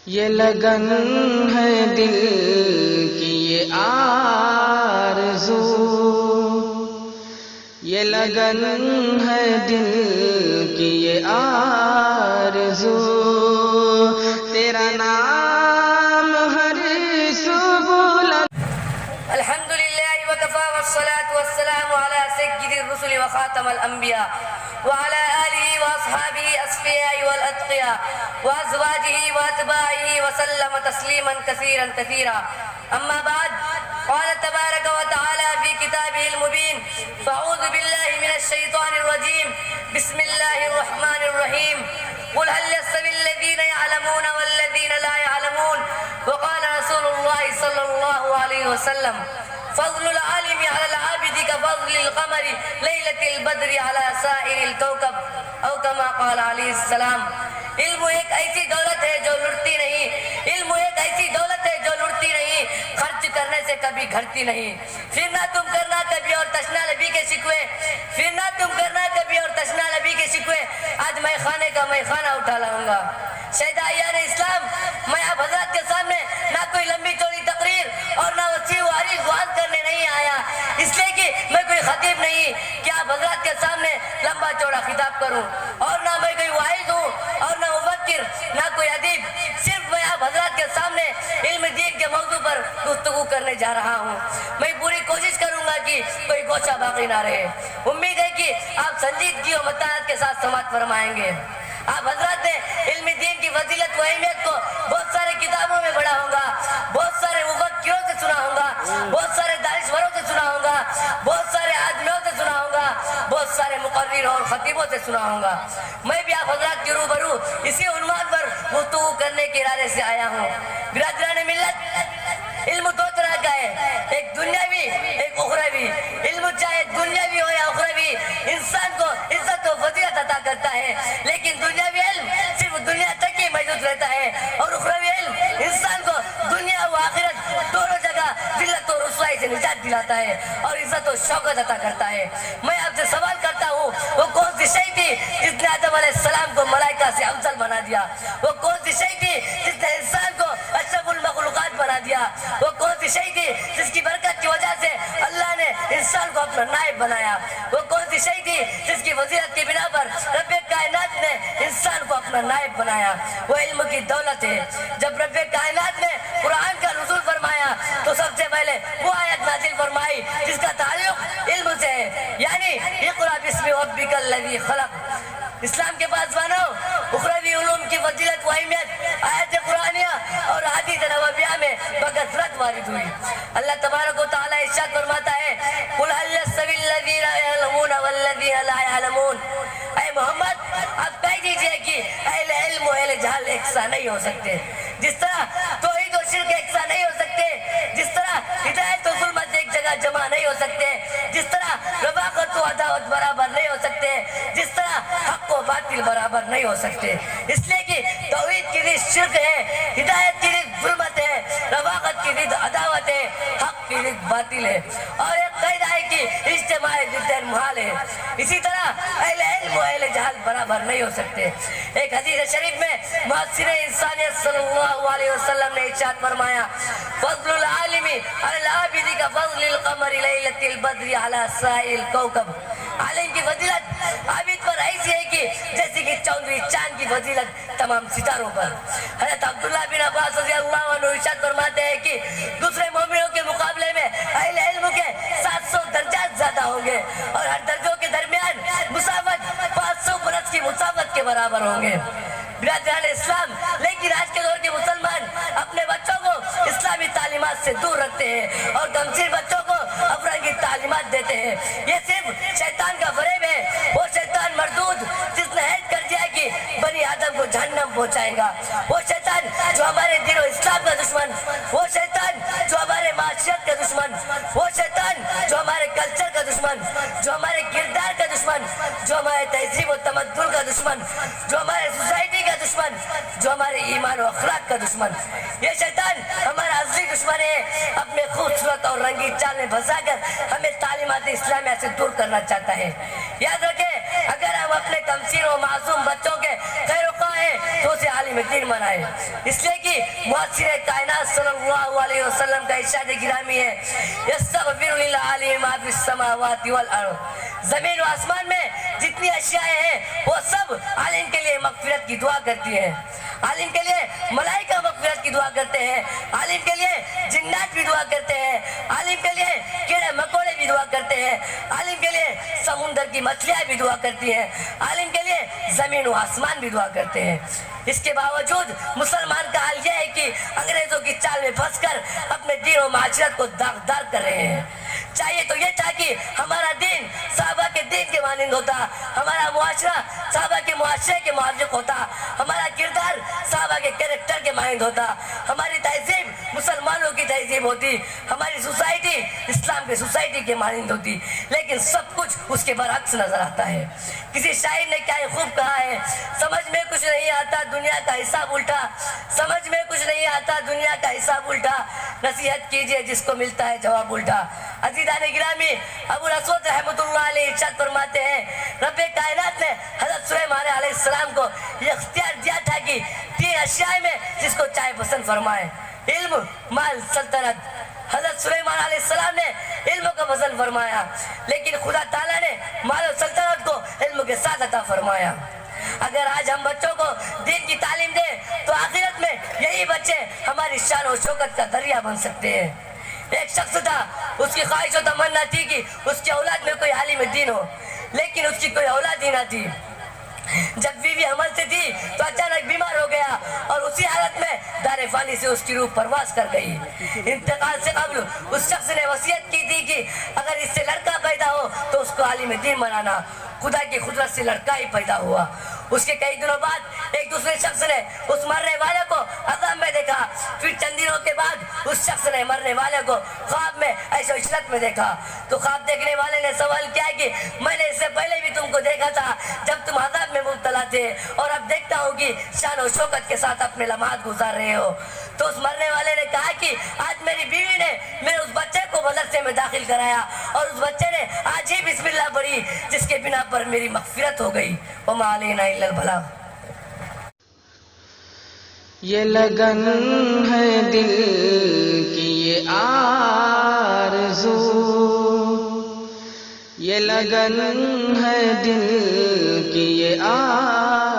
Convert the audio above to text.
یہ لگن ہے دل کی یہ آرزو، یہ لگن ہے دل کی یہ آرزو، تیرا نام ہر صبح۔ الحمدللہ وکفی والصلاة والسلام علی سید الرسل وخاتم الانبیاء وعلى آله وأصحابه أصفياء والأتقياء وأزواجه وأتباعه وسلم تسليما كثيرا كثيرا. أما بعد، قال تبارك وتعالى في كتابه المبين: فأعوذ بالله من الشيطان الرجيم، بسم الله الرحمن الرحيم. قل هل يستوي الذين يعلمون والذين لا يعلمون؟ وقال رسول الله صلى الله عليه وسلم: فضل العالم على العابد كفضل القمر ليلة البدر على سائر الكوكب، او كما قال علیہ السلام. علم ایک ایسی دولت ہے جو لٹتی نہیں، علم ایک ایسی دولت ہے جو لٹتی نہیں، خرچ کرنے سے کبھی گھٹتی نہیں. پھر نہ تم کرنا کبھی اور تشنا نبی کے شکوے، پھر نہ تم کرنا کبھی اور تشنا نبی کے شکوے. آج میں خانے کا میں خانہ اٹھا لاؤں گا. شہدائیان اسلام، میں آپ حضرات کے سامنے نہ کوئی لمبی چوڑی تقریر اور نہ وسیع و عریض وعظ کرنے نہیں آیا، اس لیے کہ میں کوئی خطیب نہیں کہ آپ حضرات کے سامنے لمبا چوڑا خطاب کروں، اور نہ میں کوئی واعظ ہوں اور نہ مفکر نہ کوئی ادیب. صرف میں آپ حضرات کے سامنے علم دین کے موضوع پر گفتگو کرنے جا رہا ہوں. میں پوری کوشش کروں گا کہ کوئی گوچہ باقی نہ رہے. امید ہے کہ آپ سنجیدگی اور متانت کے ساتھ سماعت فرمائیں گے. آپ حضرات نے علم دین کی فضیلت و اہمیت کو بہت سارے کتابوں میں پڑھا ہوگا، بہت سارے مفکروں سے سنا ہوگا، بہت سارے دانشوروں سے سنا ہوگا، بہت سارے آدمیوں سے سنا ہوگا، بہت سارے مقرروں اور خطیبوں سے سنا ہوگا. میں بھی آپ حضرات کے روبرو اسی عنوان پر گفتگو کرنے کے ارادے سے آیا ہوں. برادران ملت، علم دو طرح کا ہے، ایک دنیاوی ایک اخروی. علم چاہے دنیاوی ہو یا اخروی انسان کو عزت و فضیلت عطا کرتا ہے، لیکن دنیاوی علم صرف دنیا تک ہی محدود رہتا ہے، اور اخروی علم انسان کو دنیا و آخرت دونوں جگہ ذلت و رسوائی سے نجات دلاتا ہے اور عزت و شوکت عطا کرتا ہے. میں آپ سے سوال کرتا ہوں، وہ کون سی شے تھی جس نے آدم علیہ السلام کو ملائکہ سے افضل بنا دیا؟ وہ کون سی شے تھی جس نے انسان کو اشرف المخلوقات بنا دیا؟ وہ کون سی شے تھی جس کی برکت کی وجہ سے اللہ نے انسان کو اپنا نائب بنایا؟ وہ کون سی شے تھی جس کی فضیلت کی بنا پر رب کائنات نے انسان کو اپنا نائب بنایا؟ وہ علم کی دولت ہے. جب رب کائنات نے قرآن کا نزول فرمایا تو سب سے پہلے وہ آیت نازل فرمائی جس کا تعلق علم سے ہے، یعنی اقرأ باسم ربک الذی خلق. اسلام کے پاسبانوں، اخروی علوم کی فضیلت و اہمیت آیت قرآنیہ اور حدیث نبویہ میں بکثرت وارد ہوئی. اللہ تبارک و تعالی ارشاد فرماتا ہے: قل هل يستوي الذين يعلمون والذين لا يعلمون. اے محمد، آپ کہہ دیجئے کہ اہل علم و اہل جہل یکساں نہیں ہو سکتے. جس طرح توحید و شرک یکساں نہیں ہو سکتے، جس طرح ہدایت و ظلمت ایک جگہ جمع نہیں ہو سکتے، جس طرح رفاقت و عداوت برابر نہیں ہو سکتے، جس طرح حق و باطل برابر نہیں ہو سکتے. اس لیے کہ توحید کی ضد شرک ہے، ہدایت کی ضد ظلمت ہے، رفاقت کی ضد عداوت ہے، حق کی ضد باطل ہے، اور ایک قاعدہ ہے کہ اجتماع ضد محال ہے. اسی طرح اہل علم و اہل جہل برابر نہیں ہو سکتے. ایک حدیث شریف میں معاصر انسانیت صلی اللہ علیہ وسلم نے ارشاد فرمایا: فضل العالم علی العابد کفضل القمر لیلۃ البدر علی سائر الکوكب. عالم کی فضیلت عابد پر ایسی ہے کہ جیسے کہ چوندھویں چاند کی فضیلت تمام ستاروں پر. حضرت عبداللہ بن عباس رضی اللہ عنہ ارشاد فرماتے ہیں کہ دوسرے مومنوں کے مقابلے میں اہل علم کے 700 درجات زیادہ ہوں گے، اور ہر درجوں کے درمیان مساوت 500 برس کی مساوت کے برابر ہوں گے. برادران اسلام، لیکن آج کے دور کے مسلمان اپنے بچوں کو اسلامی تعلیمات سے دور رکھتے ہیں اور کمزور بچوں کو افرنگی تعلیمات دیتے ہیں. یہ صرف شیطان کا فریب ہے. وہ شیطان مردود جس نے عہد کر دیا کہ بنی آدم کو جہنم پہنچائے گا، وہ شیطان جو ہمارے دین و اسلام کا دشمن، وہ شیطان جو ہمارے معاشرت کا دشمن، وہ شیطان جو ہمارے کلچر کا دشمن، جو ہمارے کردار کا دشمن، جو ہمارے تہذیب و تمدن کا دشمن، جو ہمارے سوسائٹی کا دشمن، جو ہمارے ایمان و اخلاق کا دشمن، یہ شیطان ہمارا اصلی دشمن ہے. اپنے خوبصورت اور رنگین چال میں پھنسا کر ہمیں تعلیمات اسلامیہ سے دور کرنا چاہتا ہے. یاد رکھیں، اگر ہم اپنے کمسین و معصوم بچوں کے خیر و خواہ ہیں تو اسے عالم عالم دین بنائے، اس لیے کہ مؤثر کائنات صلی اللہ علیہ وسلم کا ارشاد گرامی ہے یستغفر للعالم ما فی السماوات والارض، زمین و آسمان میں جتنی اشیاء ہیں وہ سب عالم کے لیے مغفرت کی دعا کرتی ہیں، عالم کے لیے ملائکہ مغفرت کی دعا کرتے ہیں، عالم کے لیے جنات بھی دعا کرتے ہیں، عالم کے لیے کیڑے مکوڑے بھی دعا کرتے ہیں، عالم کے لیے سمندر کی مچھلیاں بھی دعا کرتی ہیں، عالم کے لیے زمین و آسمان بھی دعا کرتے ہیں۔ اس کے باوجود مسلمان کا حال یہ ہے کہ انگریزوں کی چال میں پھنس کر اپنے دین و معاشرت کو داغدار کر رہے ہیں۔ چاہیے تو یہ تھا کہ ہمارا دین صحابہ کے دین کے مانند ہوتا، ہمارا معاشرہ صحابہ کے معاشرے کے موافق ہوتا، ہمارا کردار صحابہ کے کریکٹر کے مانند ہوتا، ہماری تہذیب مسلمانوں کی تہذیب ہوتی، ہماری سوسائٹی اسلام کی سوسائٹی کے مانند ہوتی، لیکن سب کچھ اس کے برعکس نظر آتا ہے۔ کسی شاعر نے کیا خوب کہا ہے، سمجھ میں کچھ نہیں آتا دنیا کا حساب الٹا، سمجھ میں کچھ نہیں آتا دنیا کا حساب الٹا، نصیحت کیجئے جس کو ملتا ہے جواب الٹا۔ عزیزان گرامی، ابو الاسود رحمۃ اللہ علیہ ارشاد فرماتے ہیں رب کائنات نے حضرت سلیمان علیہ السلام کو یہ اختیار دیا تھا کہ 3 اشیاء میں جس کو چاہے پسند فرمائے، علم، مال، سلطنت۔ حضرت سلیمان علیہ السلام نے علم کو پسند فرمایا، لیکن خدا تعالیٰ نے مال و سلطنت کو علم کے ساتھ عطا فرمایا۔ اگر آج ہم بچوں کو دین کی تعلیم دیں تو آخرت میں یہی بچے ہماری شان و شوکت کا دریا بن سکتے ہیں۔ ایک شخص تھا، اس کی خواہش و تمنا تھی کہ اس کی اولاد میں کوئی عالم دین ہو، لیکن اس کی کوئی اولاد ہی نہ تھی۔ جب بیوی حمل سے تھی تو اچانک بیمار ہو گیا اور اسی حالت میں دار فانی سے اس کی روح پرواز کر گئی۔ انتقال سے قبل اس شخص نے وصیت کی تھی کہ اگر اس سے لڑکا پیدا ہو تو اس کو عالم دین بنانا۔ خدا کی قدرت سے لڑکا ہی پیدا ہوا۔ اس کے کئی دنوں بعد ایک دوسرے شخص نے اس مرنے والے کو عذاب میں دیکھا، پھر چند دنوں کے بعد اس شخص نے مرنے والے کو خواب میں عیش و عشرت میں دیکھا۔ تو خواب دیکھنے والے نے سوال کیا کہ میں نے اس سے پہلے بھی تم کو دیکھا تھا جب تم عذاب میں مبتلا تھے، اور اب دیکھتا ہوں کہ شان و شوکت کے ساتھ اپنے لمحات گزار رہے ہو۔ تو اس مرنے والے نے کہا کہ آج میری بیوی نے میرے اس بچے کو مدرسے میں داخل کرایا اور اس بچے نے آج ہی بسم اللہ پڑھی، جس کے بنا پر میری مغفرت ہو گئی۔ وما علینا الا البلاغ۔ یہ لگن ہے دل کی یہ آرزو، یہ لگن ہے دل کی یہ آرزو،